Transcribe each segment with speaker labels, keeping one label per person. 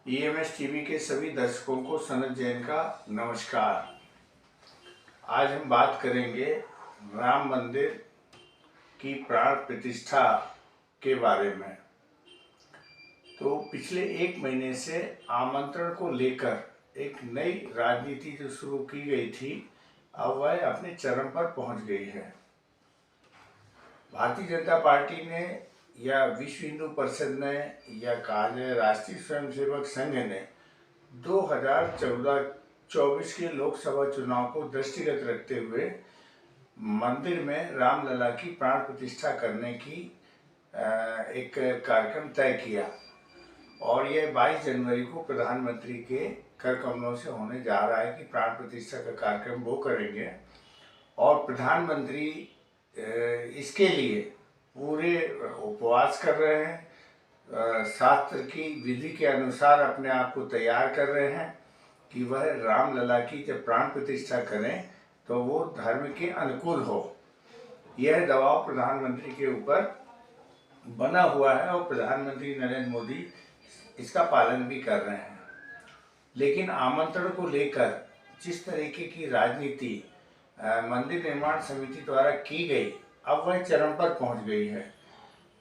Speaker 1: EMS TV के सभी दर्शकों को सनत जैन का नमस्कार। आज हम बात करेंगे राम मंदिर की प्राण प्रतिष्ठा के बारे में। तो पिछले एक महीने से आमंत्रण को लेकर एक नई राजनीति जो शुरू की गई थी, अब वह अपने चरम पर पहुंच गई है। भारतीय जनता पार्टी ने या विश्व हिंदू परिषद ने या कहा जाए राष्ट्रीय स्वयंसेवक संघ ने 2014-24 के लोकसभा चुनाव को दृष्टिगत रखते हुए मंदिर में रामलला की प्राण प्रतिष्ठा करने की एक कार्यक्रम तय किया और यह 22 जनवरी को प्रधानमंत्री के कर कमलों से होने जा रहा है कि प्राण प्रतिष्ठा का कार्यक्रम वो करेंगे और प्रधानमंत्री इसके लिए पूरे उपवास कर रहे हैं, शास्त्र की विधि के अनुसार अपने आप को तैयार कर रहे हैं कि वह रामलला की जब प्राण प्रतिष्ठा करें तो वो धर्म के अनुकूल हो। यह दबाव प्रधानमंत्री के ऊपर बना हुआ है और प्रधानमंत्री नरेंद्र मोदी इसका पालन भी कर रहे हैं। लेकिन आमंत्रण को लेकर जिस तरीके की राजनीति मंदिर निर्माण समिति द्वारा की गई, अब वह चरम पर पहुंच गई है।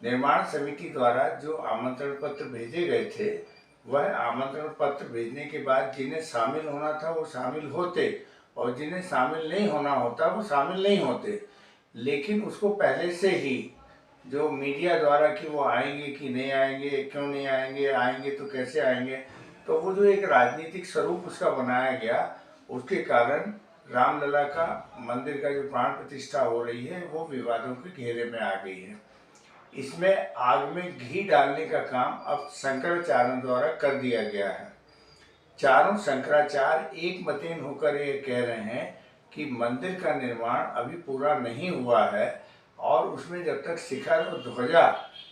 Speaker 1: निर्माण समिति द्वारा जो आमंत्रण पत्र भेजे गए थे, वह आमंत्रण पत्र भेजने के बाद जिन्हें शामिल होना था वो शामिल होते और जिन्हें शामिल नहीं होना होता वो शामिल नहीं होते। लेकिन उसको पहले से ही जो मीडिया द्वारा कि वो आएंगे कि नहीं आएंगे, क्यों नहीं आएंगे, आएंगे तो कैसे आएंगे, तो वो जो एक राजनीतिक स्वरूप उसका बनाया गया, उसके कारण रामलला का मंदिर का जो प्राण प्रतिष्ठा हो रही है वो विवादों के घेरे में आ गई है। इसमें आग में घी डालने का काम अब शंकराचार्यों द्वारा कर दिया गया है। चारों शंकराचार्य एक मतेन होकर ये कह रहे हैं कि मंदिर का निर्माण अभी पूरा नहीं हुआ है और उसमें जब तक शिखर और ध्वजा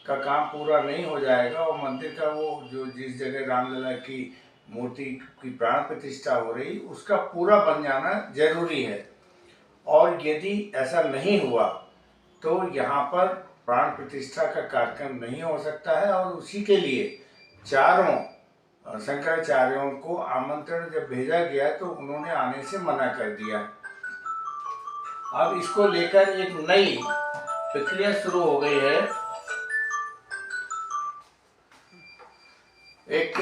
Speaker 1: का काम पूरा नहीं हो जाएगा और मंदिर का वो जो जिस जगह रामलला की मूर्ति की प्राण प्रतिष्ठा हो रही उसका पूरा बन जाना जरूरी है। और यदि ऐसा नहीं हुआ तो यहाँ पर प्राण प्रतिष्ठा का कार्यक्रम नहीं हो सकता है और उसी के लिए चारों शंकराचार्यों को आमंत्रण जब भेजा गया तो उन्होंने आने से मना कर दिया। अब इसको लेकर एक नई प्रक्रिया शुरू हो गई है। एक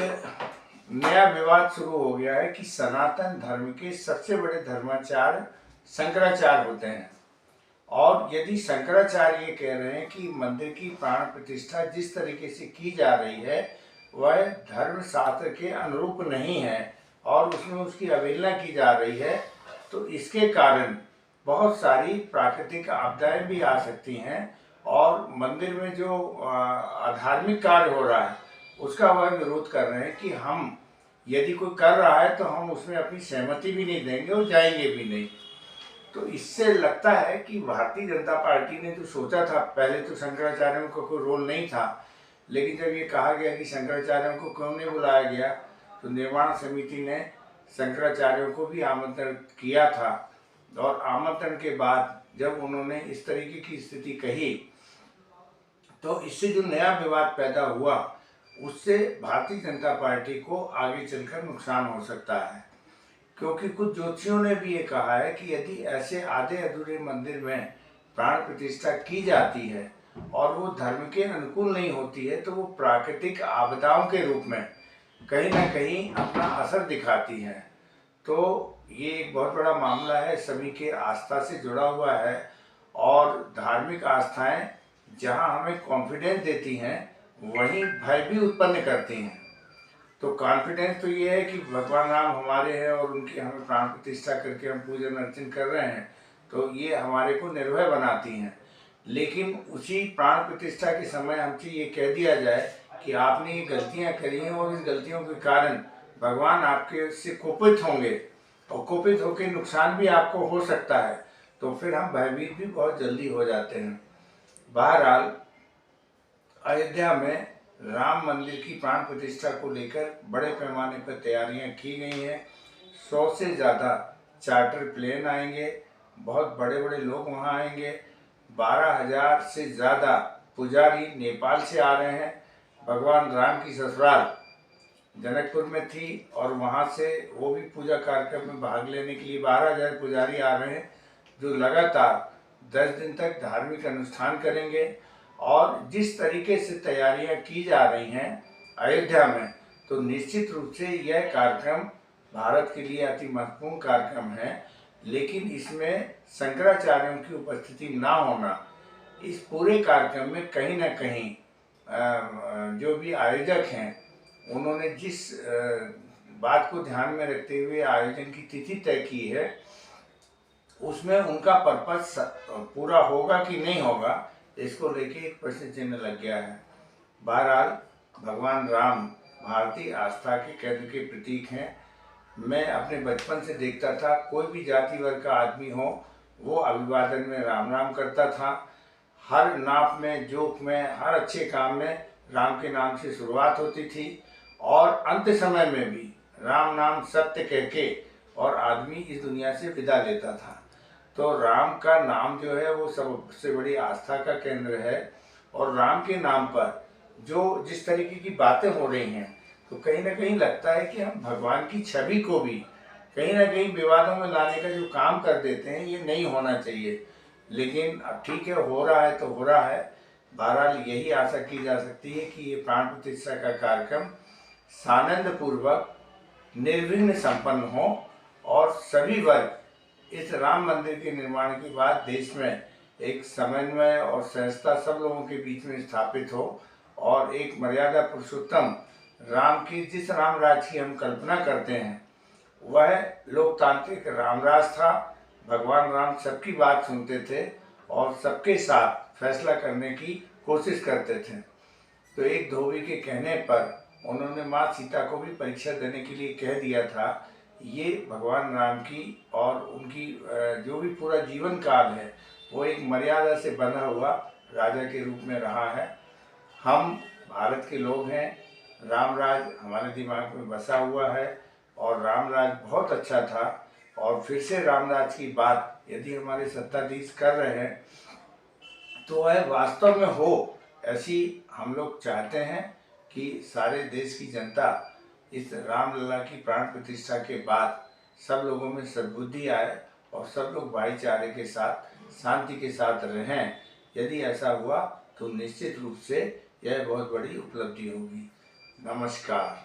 Speaker 1: नया विवाद शुरू हो गया है कि सनातन धर्म के सबसे बड़े धर्माचार्य शंकराचार्य होते हैं और यदि शंकराचार्य ये कह रहे हैं कि मंदिर की प्राण प्रतिष्ठा जिस तरीके से की जा रही है वह धर्म शास्त्र के अनुरूप नहीं है और उसमें उसकी अवहेलना की जा रही है, तो इसके कारण बहुत सारी प्राकृतिक आपदाएं भी आ सकती हैं और मंदिर में जो अधार्मिक कार्य हो रहा है उसका वह विरोध कर रहे हैं कि हम यदि कोई कर रहा है तो हम उसमें अपनी सहमति भी नहीं देंगे और जाएंगे भी नहीं। तो इससे लगता है कि भारतीय जनता पार्टी ने जो सोचा था, पहले तो शंकराचार्यों का कोई रोल नहीं था, लेकिन जब ये कहा गया कि शंकराचार्यों को क्यों नहीं बुलाया गया तो निर्माण समिति ने शंकराचार्यों को भी आमंत्रण किया था और आमंत्रण के बाद जब उन्होंने इस तरीके की स्थिति कही तो इससे जो नया विवाद पैदा हुआ उससे भारतीय जनता पार्टी को आगे चलकर नुकसान हो सकता है, क्योंकि कुछ ज्योतिषियों ने भी ये कहा है कि यदि ऐसे आधे अधूरे मंदिर में प्राण प्रतिष्ठा की जाती है और वो धर्म के अनुकूल नहीं होती है तो वो प्राकृतिक आपदाओं के रूप में कहीं ना कहीं अपना असर दिखाती है। तो ये एक बहुत बड़ा मामला है, सभी के आस्था से जुड़ा हुआ है और धार्मिक आस्थाएं जहां हमें कॉन्फिडेंस देती हैं वहीं भय भी उत्पन्न करती हैं। तो कॉन्फिडेंस तो ये है कि भगवान राम हमारे हैं और उनकी हमें प्राण प्रतिष्ठा करके हम पूजन अर्चन कर रहे हैं, तो ये हमारे को निर्भय बनाती हैं। लेकिन उसी प्राण प्रतिष्ठा के समय हमसे ये कह दिया जाए कि आपने ये गलतियां करी हैं और इस गलतियों के कारण भगवान आपके से कोपित होंगे और कोपित होकर नुकसान भी आपको हो सकता है, तो फिर हम भयभीत भी बहुत जल्दी हो जाते हैं। बहरहाल अयोध्या में राम मंदिर की प्राण प्रतिष्ठा को लेकर बड़े पैमाने पर तैयारियां की गई हैं। 100 से ज़्यादा चार्टर प्लेन आएंगे, बहुत बड़े बड़े लोग वहां आएंगे। 12,000 से ज़्यादा पुजारी नेपाल से आ रहे हैं। भगवान राम की ससुराल जनकपुर में थी और वहाँ से वो भी पूजा कार्यक्रम में भाग लेने के लिए 12,000 पुजारी आ रहे हैं, जो लगातार 10 दिन तक धार्मिक अनुष्ठान करेंगे। और जिस तरीके से तैयारियां की जा रही हैं अयोध्या में, तो निश्चित रूप से यह कार्यक्रम भारत के लिए अति महत्वपूर्ण कार्यक्रम है। लेकिन इसमें शंकराचार्यों की उपस्थिति ना होना इस पूरे कार्यक्रम में कहीं ना कहीं जो भी आयोजक हैं उन्होंने जिस बात को ध्यान में रखते हुए आयोजन की तिथि तय की है, उसमें उनका पर्पस पूरा होगा कि नहीं होगा, इसको लेके एक प्रश्न चिन्ह लग गया है। बहरहाल भगवान राम भारतीय आस्था के केंद्र के प्रतीक हैं। मैं अपने बचपन से देखता था, कोई भी जाति वर्ग का आदमी हो वो अभिवादन में राम राम करता था। हर नाप में, जोक में, हर अच्छे काम में राम के नाम से शुरुआत होती थी और अंत समय में भी राम नाम सत्य कह के और आदमी इस दुनिया से विदा लेता था। तो राम का नाम जो है वो सबसे बड़ी आस्था का केंद्र है। और राम के नाम पर जो जिस तरीके की बातें हो रही हैं, तो कहीं ना कहीं लगता है कि हम भगवान की छवि को भी कहीं ना कहीं विवादों में लाने का जो काम कर देते हैं, ये नहीं होना चाहिए। लेकिन अब ठीक है, हो रहा है तो हो रहा है। बहरहाल यही आशा की जा सकती है कि ये प्राण प्रतिष्ठा का कार्यक्रम सानंद पूर्वक निर्विघ्न संपन्न हो और सभी वर्ग इस राम मंदिर के निर्माण के बाद देश में एक समन्वय और सहजता सब लोगों के बीच में स्थापित हो और एक मर्यादा पुरुषोत्तम राम की, जिस राम राज की हम कल्पना करते हैं, वह लोकतांत्रिक रामराज था। भगवान राम सबकी बात सुनते थे और सबके साथ फैसला करने की कोशिश करते थे। तो एक धोबी के कहने पर उन्होंने माँ सीता को भी परीक्षा देने के लिए कह दिया था। ये भगवान राम की और उनकी जो भी पूरा जीवन काल है वो एक मर्यादा से बंधा हुआ राजा के रूप में रहा है। हम भारत के लोग हैं, रामराज हमारे दिमाग में बसा हुआ है और रामराज बहुत अच्छा था। और फिर से रामराज की बात यदि हमारे सत्ताधीश कर रहे हैं तो वह वास्तव में हो, ऐसी हम लोग चाहते हैं कि सारे देश की जनता इस रामलला की प्राण प्रतिष्ठा के बाद सब लोगों में सद्बुद्धि आए और सब लोग भाईचारे के साथ, शांति के साथ रहें। यदि ऐसा हुआ तो निश्चित रूप से यह बहुत बड़ी उपलब्धि होगी। नमस्कार।